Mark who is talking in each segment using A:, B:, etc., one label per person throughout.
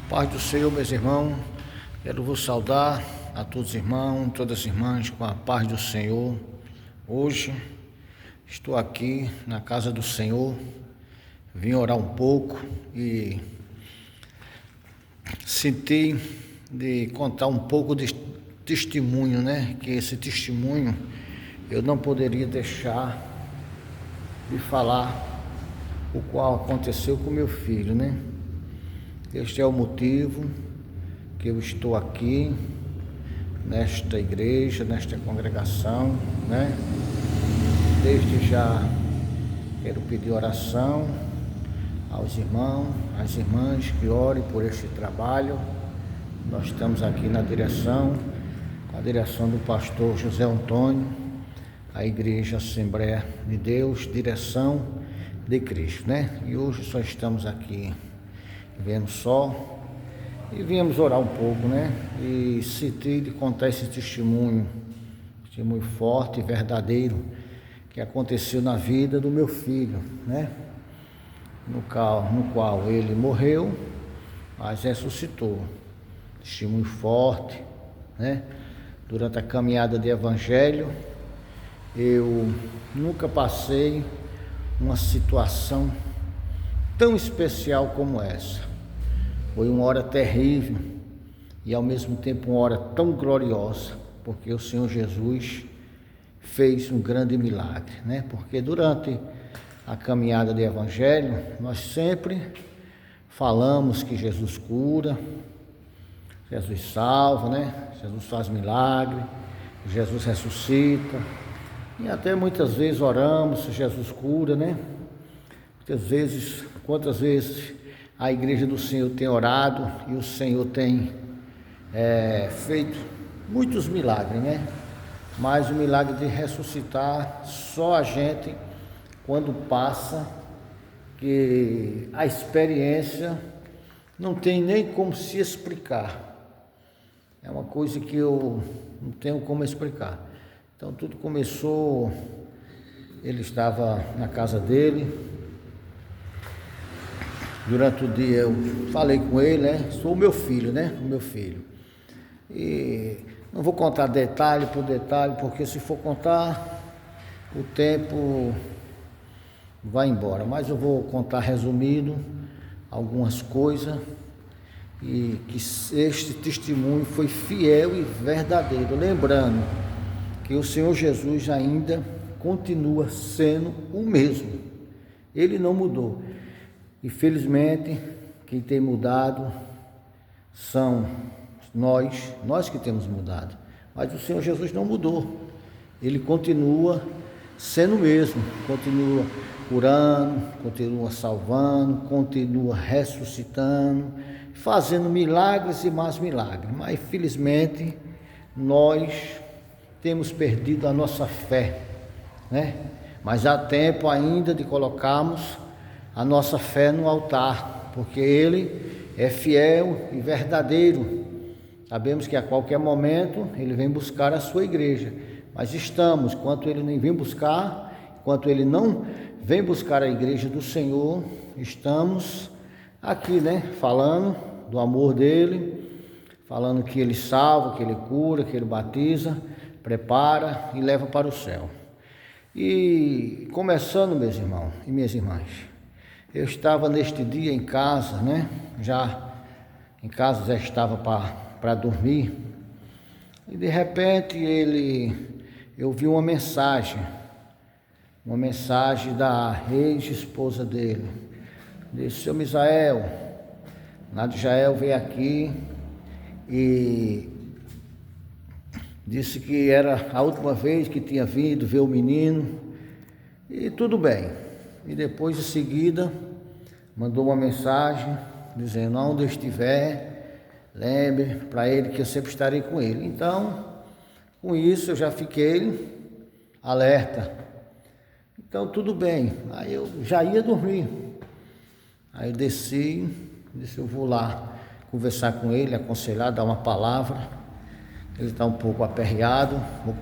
A: Paz do Senhor, meus irmãos, quero vos saudar a todos os irmãos, todas as irmãs, com a paz do Senhor. Hoje estou aqui na casa do Senhor, vim orar um pouco e senti de contar um pouco de testemunho, né? Que esse testemunho eu não poderia deixar de falar o qual aconteceu com meu filho, né? Este é o motivo que eu estou aqui nesta igreja, nesta congregação, né? Desde já quero pedir oração aos irmãos, às irmãs que orem por este trabalho. Nós estamos aqui na direção, com a direção do pastor José Antônio, a Igreja Assembleia de Deus, direção de Cristo, né? E hoje só estamos aqui vendo só e viemos orar um pouco, né? E senti de contar esse testemunho forte e verdadeiro que aconteceu na vida do meu filho, né? No qual ele morreu, mas ressuscitou. Testemunho forte, né? Durante a caminhada de evangelho, eu nunca passei uma situação tão especial como essa. Foi uma hora terrível e ao mesmo tempo uma hora tão gloriosa, porque o Senhor Jesus fez um grande milagre, né? Porque durante a caminhada de evangelho, nós sempre falamos que Jesus cura, Jesus salva, né? Jesus faz milagre, Jesus ressuscita, e até muitas vezes oramos, Jesus cura, né? Quantas vezes a igreja do Senhor tem orado e o Senhor tem feito muitos milagres, né? Mas o milagre de ressuscitar, só a gente, quando passa, que a experiência não tem nem como se explicar. É uma coisa que eu não tenho como explicar. Então tudo começou, ele estava na casa dele. Durante o dia eu falei com ele, né? Sou o meu filho, né? O meu filho. E não vou contar detalhe por detalhe, porque se for contar, o tempo vai embora. Mas eu vou contar resumido algumas coisas e que este testemunho foi fiel e verdadeiro. Lembrando que o Senhor Jesus ainda continua sendo o mesmo. Ele não mudou. Infelizmente, quem tem mudado são nós que temos mudado. Mas o Senhor Jesus não mudou. Ele continua sendo o mesmo, continua curando, continua salvando, continua ressuscitando, fazendo milagres e mais milagres. Mas infelizmente, nós temos perdido a nossa fé, né? Mas há tempo ainda de colocarmos a nossa fé no altar, porque Ele é fiel e verdadeiro. Sabemos que a qualquer momento Ele vem buscar a sua igreja, mas enquanto Ele nem vem buscar, enquanto Ele não vem buscar a igreja do Senhor, estamos aqui, né, falando do amor dEle, falando que Ele salva, que Ele cura, que Ele batiza, prepara e leva para o céu. E começando, meus irmãos e minhas irmãs, eu estava neste dia em casa, né? Já estava para dormir. E de repente eu vi uma mensagem da ex-esposa dele. Disse: seu Misael, Nadijael veio aqui e disse que era a última vez que tinha vindo ver o menino. E tudo bem. E depois, em seguida, mandou uma mensagem dizendo: onde eu estiver, lembre para ele que eu sempre estarei com ele. Então, com isso eu já fiquei alerta. Então, tudo bem. Aí eu já ia dormir. Aí eu disse: eu vou lá conversar com ele, aconselhar, dar uma palavra. Ele está um pouco aperreado, vou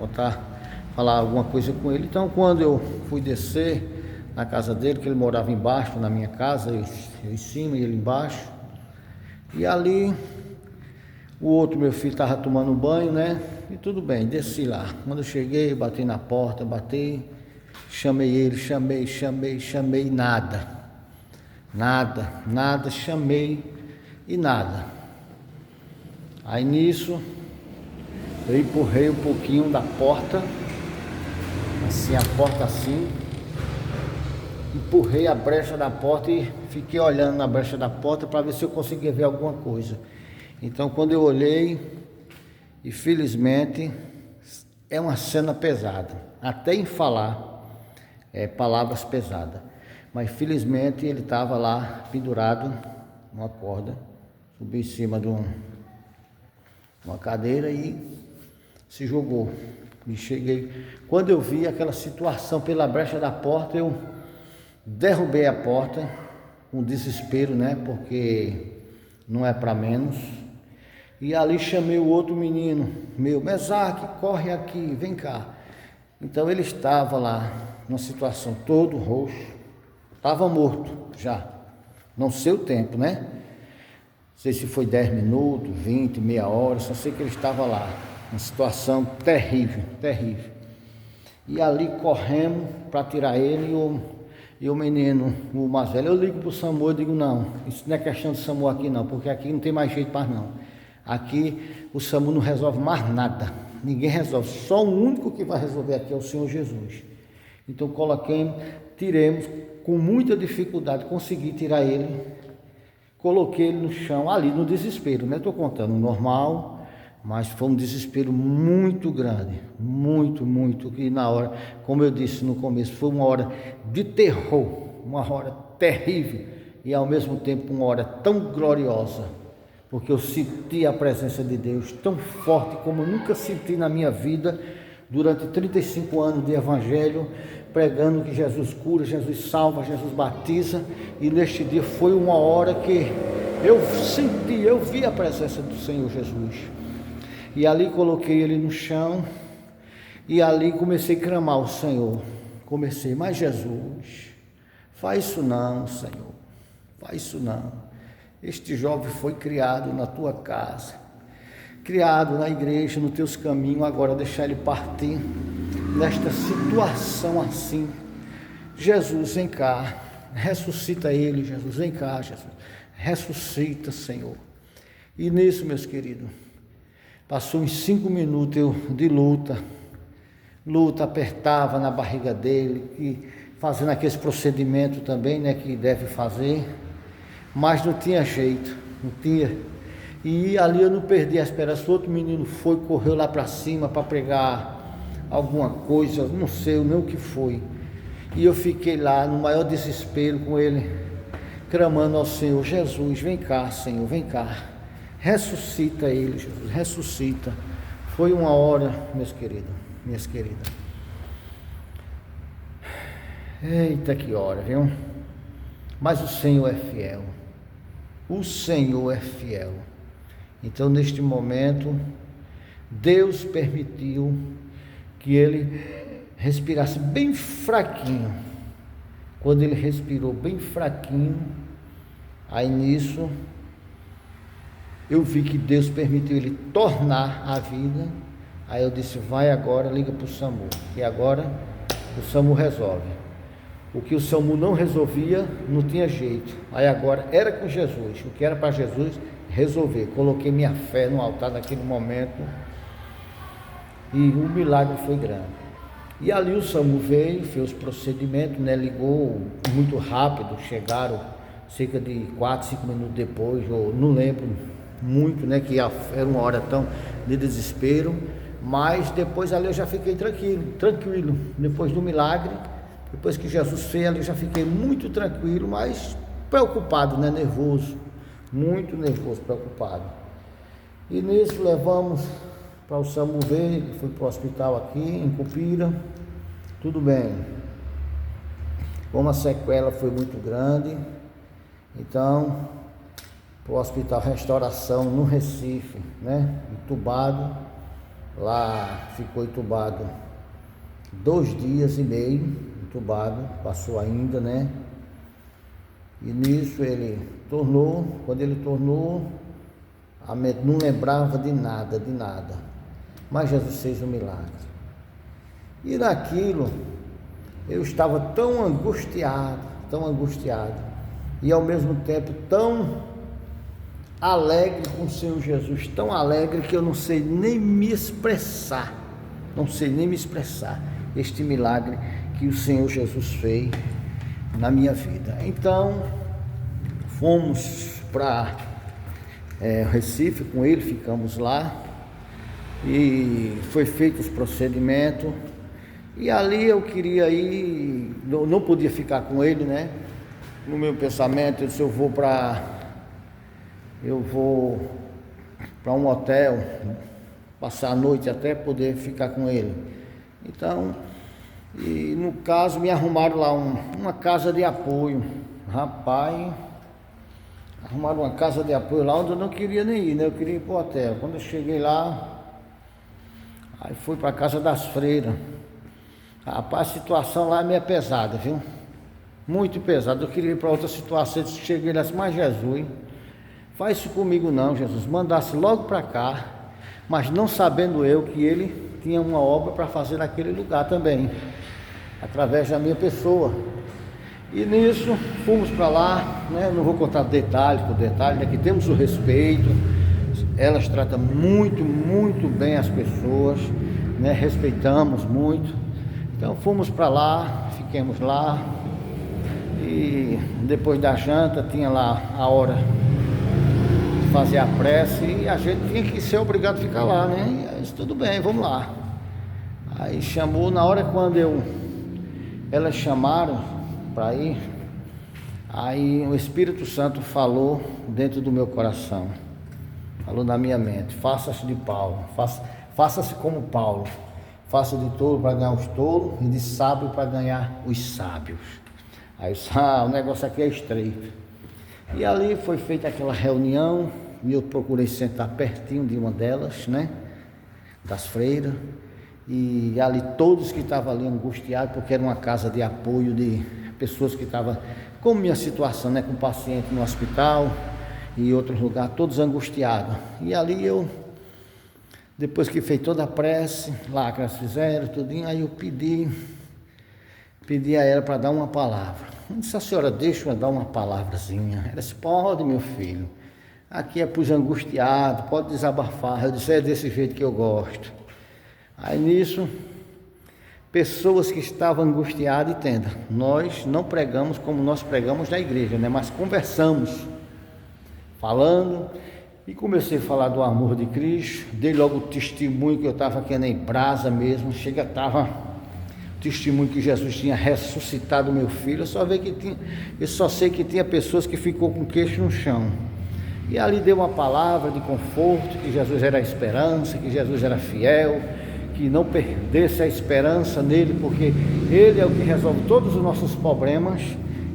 A: falar alguma coisa com ele. Então, quando eu fui descer na casa dele, que ele morava embaixo, na minha casa, eu em cima e ele embaixo, E ali, o outro meu filho estava tomando banho, né? E tudo bem, desci lá. Quando eu cheguei, bati na porta, chamei ele, chamei, nada, chamei e nada. Aí nisso, eu empurrei um pouquinho da porta, assim, a porta assim, empurrei a brecha da porta e fiquei olhando na brecha da porta para ver se eu conseguia ver alguma coisa. Então, quando eu olhei, infelizmente, é uma cena pesada, até em falar, palavras pesadas. Mas, felizmente, ele estava lá pendurado numa corda, subiu em cima de uma cadeira e se jogou. E cheguei. Quando eu vi aquela situação pela brecha da porta, eu derrubei a porta com desespero, né? Porque não é para menos. E ali chamei o outro menino meu, Mesaque, corre aqui, vem cá. Então ele estava lá, numa situação todo roxo, estava morto já, não sei o tempo, né? Não sei se foi 10 minutos, 20, meia hora, só sei que ele estava lá, uma situação terrível. E ali corremos para tirar ele e o menino, o mais velho. Eu ligo para o SAMU, eu digo, não, isso não é questão de SAMU aqui não, porque aqui não tem mais jeito para não. Aqui o SAMU não resolve mais nada, ninguém resolve, só o único que vai resolver aqui é o Senhor Jesus. Então tiremos, com muita dificuldade, consegui tirar ele, coloquei ele no chão, ali no desespero, né? Estou contando normal, mas foi um desespero muito grande, muito, que na hora, como eu disse no começo, foi uma hora de terror, uma hora terrível e ao mesmo tempo uma hora tão gloriosa, porque eu senti a presença de Deus tão forte como eu nunca senti na minha vida, durante 35 anos de evangelho, pregando que Jesus cura, Jesus salva, Jesus batiza, e neste dia foi uma hora que eu vi a presença do Senhor Jesus, e ali coloquei ele no chão, e ali comecei a clamar ao Senhor, mas Jesus, faz isso não, Senhor, faz isso não. Este jovem foi criado na tua casa, criado na igreja, nos teus caminhos, agora deixar ele partir nesta situação assim. Jesus, vem cá, ressuscita ele, Jesus, vem cá, Jesus, ressuscita, Senhor. E nisso, meus queridos, passou uns 5 minutos de luta, apertava na barriga dele, e fazendo aquele procedimento também, né, que deve fazer, mas não tinha jeito, não tinha. E ali eu não perdi a esperança. O outro menino correu lá para cima para pregar alguma coisa, não sei nem o que foi. E eu fiquei lá no maior desespero com ele, clamando ao Senhor, Jesus, vem cá, Senhor, vem cá, ressuscita ele, Jesus, ressuscita. Foi uma hora, meus queridos, minhas queridas. Eita, que hora, viu? Mas o Senhor é fiel. O Senhor é fiel. Então, neste momento, Deus permitiu que ele respirasse bem fraquinho. Quando ele respirou bem fraquinho, aí nisso, eu vi que Deus permitiu ele tornar a vida. Aí eu disse, vai agora, liga para o SAMU. E agora o SAMU resolve. O que o SAMU não resolvia, não tinha jeito. Aí agora era com Jesus. O que era para Jesus resolver. Coloquei minha fé no altar naquele momento. E o milagre foi grande. E ali o SAMU veio, fez os procedimentos, né? Ligou muito rápido. Chegaram cerca de 4, 5 minutos depois. Eu não lembro muito, né? Que era uma hora tão de desespero. Mas depois ali eu já fiquei tranquilo. Depois do milagre. Depois que Jesus fez, eu já fiquei muito tranquilo, mas preocupado, né? Nervoso, muito nervoso, preocupado. E nisso levamos para o SAMU ver, fui para o hospital aqui em Cupira, tudo bem. Como a sequela foi muito grande, então, para o Hospital Restauração no Recife, né? Entubado, lá ficou entubado 2 dias e meio, entubado, passou ainda, né? E nisso ele Quando ele tornou, a mente não lembrava de nada, mas Jesus fez um milagre. E naquilo, eu estava tão angustiado, e ao mesmo tempo tão alegre com o Senhor Jesus, tão alegre que eu não sei nem me expressar este milagre que o Senhor Jesus fez na minha vida. Então, fomos para Recife com ele, ficamos lá e foi feito os procedimentos. E ali eu queria ir, não podia ficar com ele, né? No meu pensamento, eu disse, eu vou para um hotel, passar a noite até poder ficar com ele. Então, e no caso me arrumaram lá uma casa de apoio. Rapaz, arrumaram uma casa de apoio lá onde eu não queria nem ir, né? Eu queria ir para o hotel. Quando eu cheguei lá, aí fui para a casa das freiras. Rapaz, a situação lá é meio pesada, viu? Muito pesada. Eu queria ir para outra situação. Eu cheguei lá, mas Jesus, faz isso comigo não, Jesus. Mandasse logo para cá, mas não sabendo eu que ele tinha uma obra para fazer naquele lugar também, através da minha pessoa. E nisso, fomos para lá, né? Não vou contar detalhe por detalhe, aqui temos o respeito. Elas tratam muito, muito bem as pessoas, né? Respeitamos muito. Então fomos para lá, fiquemos lá e depois da janta tinha lá a hora de fazer a prece e a gente tinha que ser obrigado a ficar lá, né? E aí disse, tudo bem, vamos lá. Aí chamou, na hora quando elas chamaram para ir, aí o Espírito Santo falou dentro do meu coração, falou na minha mente, faça-se de Paulo, faça-se como Paulo. Faça de tolo para ganhar os tolos e de sábio para ganhar os sábios. Aí eu disse, o negócio aqui é estreito. E ali foi feita aquela reunião e eu procurei sentar pertinho de uma delas, né? Das freiras. E ali todos que estavam ali angustiados, porque era uma casa de apoio de pessoas que estavam, como minha situação, né? Com paciente no hospital e outros lugares, todos angustiados. E ali eu... Depois que fez toda a prece, lá que elas fizeram, tudinho, aí eu pedi a ela para dar uma palavra. Eu disse, a senhora deixa eu dar uma palavrazinha. Ela disse, pode, meu filho, aqui é para os angustiados, pode desabafar. Eu disse, é desse jeito que eu gosto. Aí nisso, pessoas que estavam angustiadas, entenda, nós não pregamos como nós pregamos na igreja, né? Mas conversamos, falando... E comecei a falar do amor de Cristo, dei logo o testemunho que eu estava aqui em brasa mesmo, estava o testemunho que Jesus tinha ressuscitado meu filho, eu só sei que tinha pessoas que ficou com o queixo no chão. E ali deu uma palavra de conforto, que Jesus era a esperança, que Jesus era fiel, que não perdesse a esperança nele, porque ele é o que resolve todos os nossos problemas.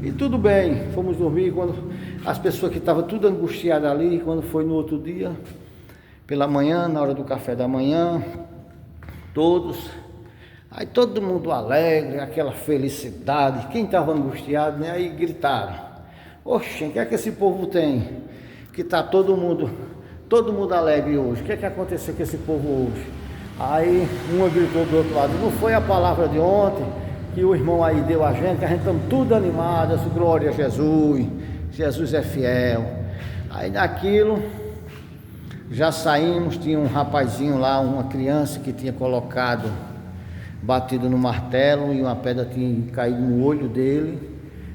A: E tudo bem, fomos dormir, quando as pessoas que estavam tudo angustiadas ali, quando foi no outro dia, pela manhã, na hora do café da manhã, aí todo mundo alegre, aquela felicidade, quem estava angustiado, né, aí gritaram, oxe, o que é que esse povo tem? Que está todo mundo alegre hoje, o que é que aconteceu com esse povo hoje? Aí uma gritou do outro lado, não foi a palavra de ontem, que o irmão aí deu a gente estamos tudo animados, glória a Jesus, Jesus é fiel. Aí daquilo, já saímos, tinha um rapazinho lá, uma criança que tinha batido no martelo e uma pedra tinha caído no olho dele,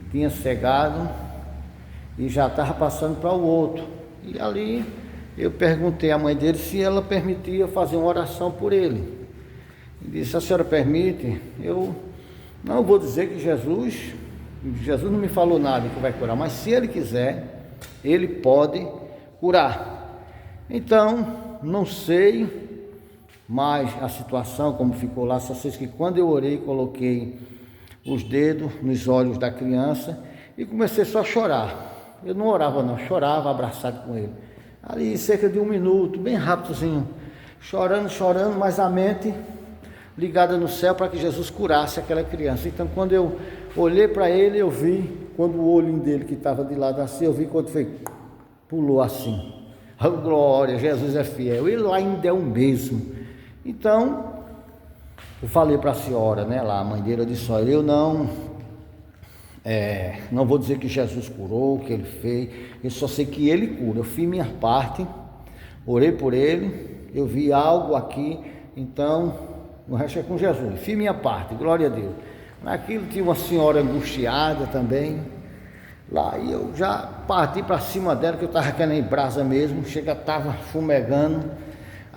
A: tinha cegado e já estava passando para o outro. E ali eu perguntei à mãe dele se ela permitia fazer uma oração por ele. Ele disse, a senhora permite? Eu não vou dizer que Jesus não me falou nada que vai curar, mas se ele quiser, ele pode curar. Então, não sei mais a situação, como ficou lá, só sei que quando eu orei, coloquei os dedos nos olhos da criança e comecei só a chorar. Eu não orava não, chorava abraçado com ele. Ali cerca de 1 minuto, bem rápidozinho, chorando, mas a mente ligada no céu para que Jesus curasse aquela criança. Então quando eu olhei para ele, eu vi quando o olhinho dele que estava de lado assim, eu vi quando foi, pulou assim. Oh, glória, Jesus é fiel. Ele lá ainda é o mesmo. Então, eu falei para a senhora, né, lá, a mãe dele, eu disse, olha, eu não vou dizer que Jesus curou, que ele fez, eu só sei que ele cura. Eu fiz minha parte, orei por ele, eu vi algo aqui, então, o resto é com Jesus. Fiz minha parte, glória a Deus. Naquilo tinha uma senhora angustiada também, lá, e eu já parti para cima dela, que eu estava querendo em brasa mesmo, estava fumegando.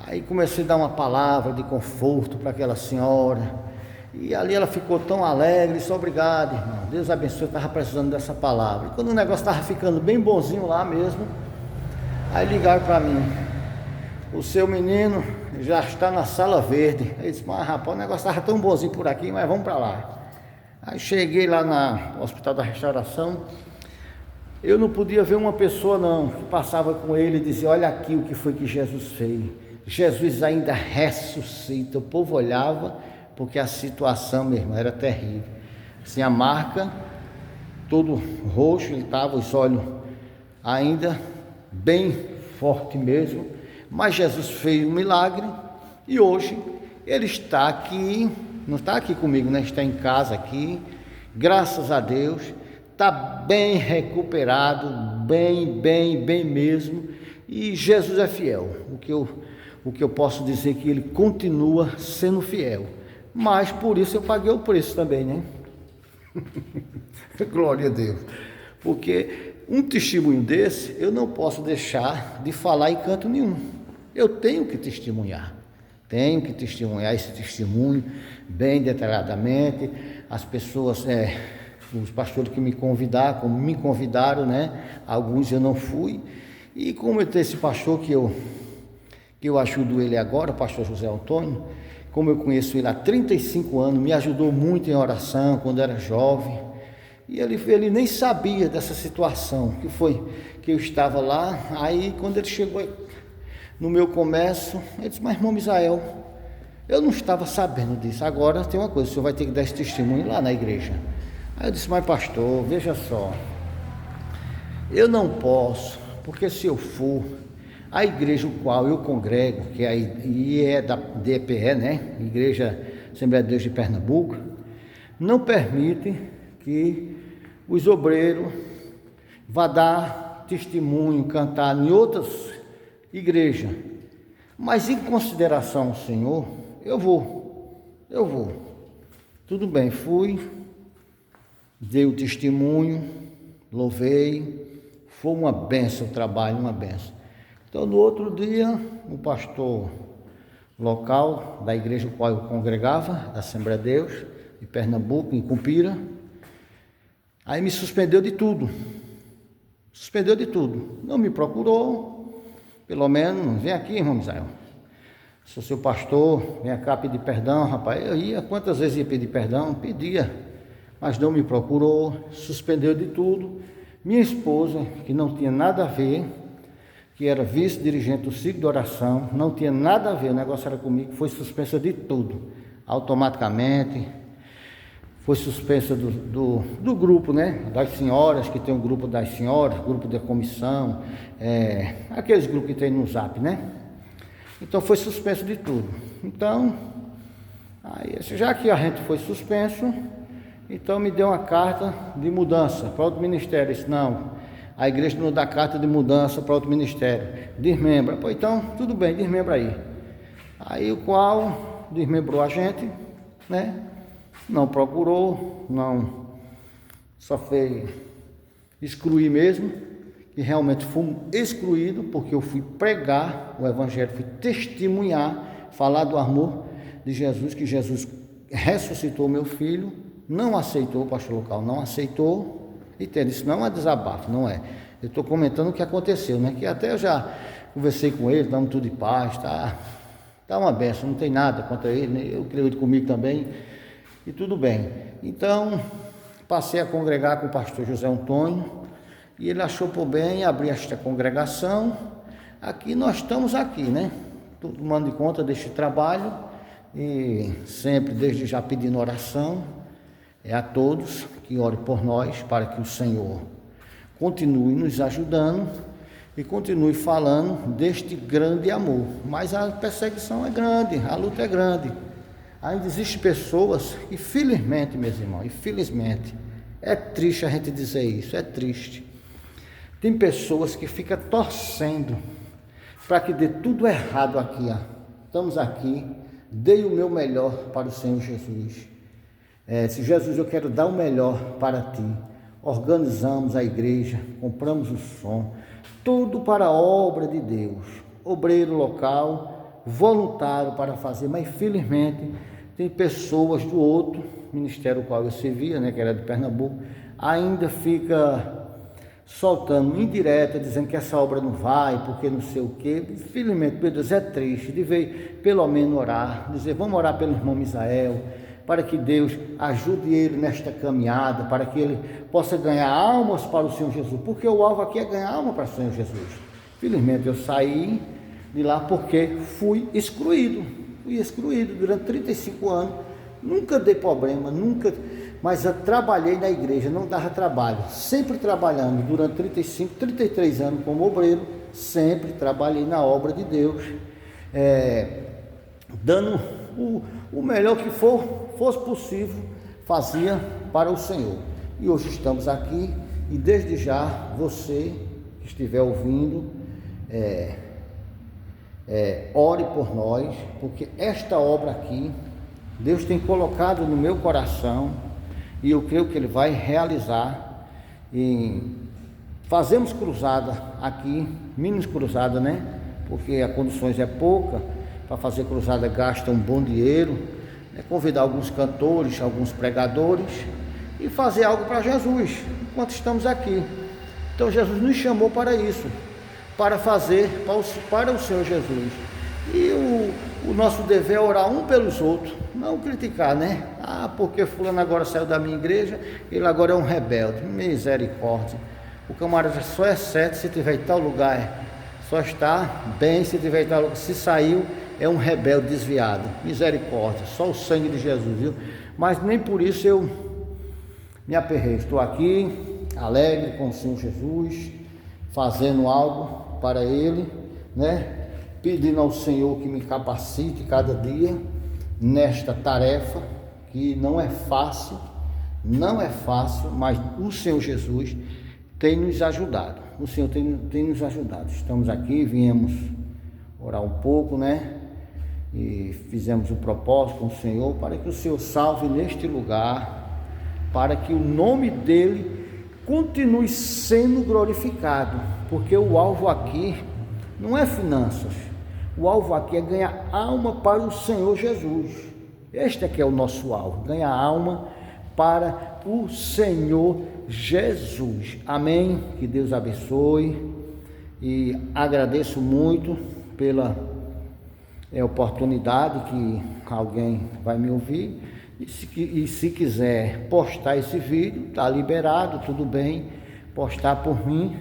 A: Aí comecei a dar uma palavra de conforto para aquela senhora, e ali ela ficou tão alegre, disse, obrigado, irmão, Deus abençoe, eu estava precisando dessa palavra. E quando o negócio estava ficando bem bonzinho lá mesmo, aí ligaram para mim, o seu menino já está na sala verde. Aí disse, mas rapaz, o negócio estava tão bonzinho por aqui, mas vamos para lá. Aí cheguei lá no Hospital da Restauração, eu não podia ver uma pessoa não, que passava com ele e dizia, olha aqui o que foi que Jesus fez. Jesus ainda ressuscita. O povo olhava, porque a situação, meu irmão, era terrível. Assim, a marca, todo roxo, ele estava, os olhos ainda bem forte mesmo. Mas Jesus fez um milagre e hoje ele está aqui, não está aqui comigo, né? Está em casa aqui, graças a Deus, está bem recuperado, bem mesmo. E Jesus é fiel. O que eu posso dizer é que ele continua sendo fiel, mas por isso eu paguei o preço também, né? Glória a Deus, porque um testemunho desse eu não posso deixar de falar em canto nenhum. Eu tenho que testemunhar esse testemunho bem detalhadamente. As pessoas, os pastores que me convidaram, né? Alguns eu não fui, e como eu tenho esse pastor que eu ajudo ele agora, o pastor José Antônio, como eu conheço ele há 35 anos, me ajudou muito em oração quando era jovem, e ele nem sabia dessa situação, que foi que eu estava lá. Aí quando ele chegou no meu comércio, ele disse, mas irmão Misael, eu não estava sabendo disso, agora tem uma coisa, o senhor vai ter que dar esse testemunho lá na igreja. Aí eu disse, mas pastor, veja só, eu não posso, porque se eu for, a igreja o qual eu congrego, que é da DPE, né? Igreja Assembleia de Deus de Pernambuco, não permite que os obreiros vá dar testemunho, cantar em outras igrejas. Mas em consideração ao Senhor, eu vou. Tudo bem, fui, dei o testemunho, louvei, foi uma bênção o trabalho, uma bênção. Então, no outro dia, o pastor local da igreja qual eu congregava, da Assembleia de Deus, de Pernambuco, em Cumpira, aí me suspendeu de tudo. Não me procurou, pelo menos, vem aqui, irmão Misael, sou seu pastor, vem cá pedir perdão. Rapaz, eu ia, quantas vezes ia pedir perdão? Pedia, mas não me procurou, suspendeu de tudo. Minha esposa, que não tinha nada a ver, que era vice-dirigente do ciclo de oração, não tinha nada a ver, o negócio era comigo, foi suspensa de tudo, automaticamente, foi suspensa do grupo, né, das senhoras, que tem um grupo das senhoras, grupo da comissão, aqueles grupos que tem no Zap, né, então foi suspenso de tudo. Então, aí, já que a gente foi suspenso, então me deu uma carta de mudança para outro ministério. Eu disse, não, a igreja não dá carta de mudança para outro ministério, desmembra. Pô, então, tudo bem, desmembra aí. Aí o qual desmembrou a gente, né? Não procurou, não, só fez excluir mesmo, e realmente fomos excluídos, porque eu fui pregar o evangelho, fui testemunhar, falar do amor de Jesus, que Jesus ressuscitou meu filho. Não aceitou, o pastor local não aceitou. Entende? Isso não é desabafo, não é. Eu estou comentando o que aconteceu, né? Que até eu já conversei com ele, damos tudo de paz, tá uma benção, não tem nada contra ele, né? Eu creio ele comigo também, e tudo bem. Então, passei a congregar com o pastor José Antônio, e ele achou por bem abrir esta congregação. Aqui nós estamos aqui, né? Tomando conta deste trabalho, e sempre desde já pedindo oração. a todos que orem por nós, para que o Senhor continue nos ajudando e continue falando deste grande amor. Mas a perseguição é grande, a luta é grande. Ainda existem pessoas, e felizmente, meus irmãos, infelizmente, é triste a gente dizer isso, é triste. Tem pessoas que ficam torcendo para que dê tudo errado aqui. Estamos aqui, dei o meu melhor para o Senhor Jesus. Se Jesus, eu quero dar o melhor para ti. Organizamos a igreja, compramos o som, tudo para a obra de Deus. Obreiro local, voluntário para fazer, mas infelizmente tem pessoas do outro ministério qual eu servia, que era de Pernambuco, ainda fica soltando indireta, dizendo que essa obra não vai, porque não sei o quê. Infelizmente, meu Deus, é triste de ver, pelo menos orar, dizer, vamos orar pelo irmão Misael, para que Deus ajude ele nesta caminhada, para que ele possa ganhar almas para o Senhor Jesus, porque o alvo aqui é ganhar alma para o Senhor Jesus. Infelizmente, eu saí de lá porque fui excluído durante 35 anos, nunca dei problema, mas eu trabalhei na igreja, não dava trabalho, sempre trabalhando durante 33 anos como obreiro, sempre trabalhei na obra de Deus, dando o melhor que fosse possível, fazia para o Senhor. E hoje estamos aqui, e desde já, você que estiver ouvindo, ore por nós, porque esta obra aqui, Deus tem colocado no meu coração, e eu creio que Ele vai realizar. E fazemos cruzada aqui, menos cruzada, porque as condições é pouca, para fazer cruzada gasta um bom dinheiro, convidar alguns cantores, alguns pregadores, e fazer algo para Jesus, enquanto estamos aqui. Então Jesus nos chamou para isso, para fazer para o Senhor Jesus. E o nosso dever é orar um pelos outros, não criticar, porque fulano agora saiu da minha igreja, ele agora é um rebelde. Misericórdia. O camarada só é certo se tiver em tal lugar, só está bem se tiver em tal lugar. Se saiu, é um rebelde desviado. Misericórdia, só o sangue de Jesus, viu? Mas nem por isso eu me aperrei. Estou aqui, alegre com o Senhor Jesus, fazendo algo para Ele, pedindo ao Senhor que me capacite cada dia nesta tarefa, que não é fácil, mas o Senhor Jesus tem nos ajudado. O Senhor tem nos ajudado. Estamos aqui, viemos orar um pouco, e fizemos o propósito com o Senhor para que o Senhor salve neste lugar, para que o nome dele continue sendo glorificado, porque o alvo aqui não é finanças, o alvo aqui é ganhar alma para o Senhor Jesus. Este aqui é o nosso alvo, ganhar alma para o Senhor Jesus. Amém? Que Deus abençoe, e agradeço muito pela oportunidade que alguém vai me ouvir, e se quiser postar esse vídeo, está liberado, tudo bem, postar por mim,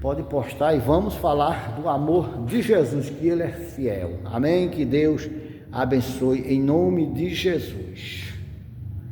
A: pode postar, e vamos falar do amor de Jesus, que Ele é fiel. Amém? Que Deus abençoe em nome de Jesus.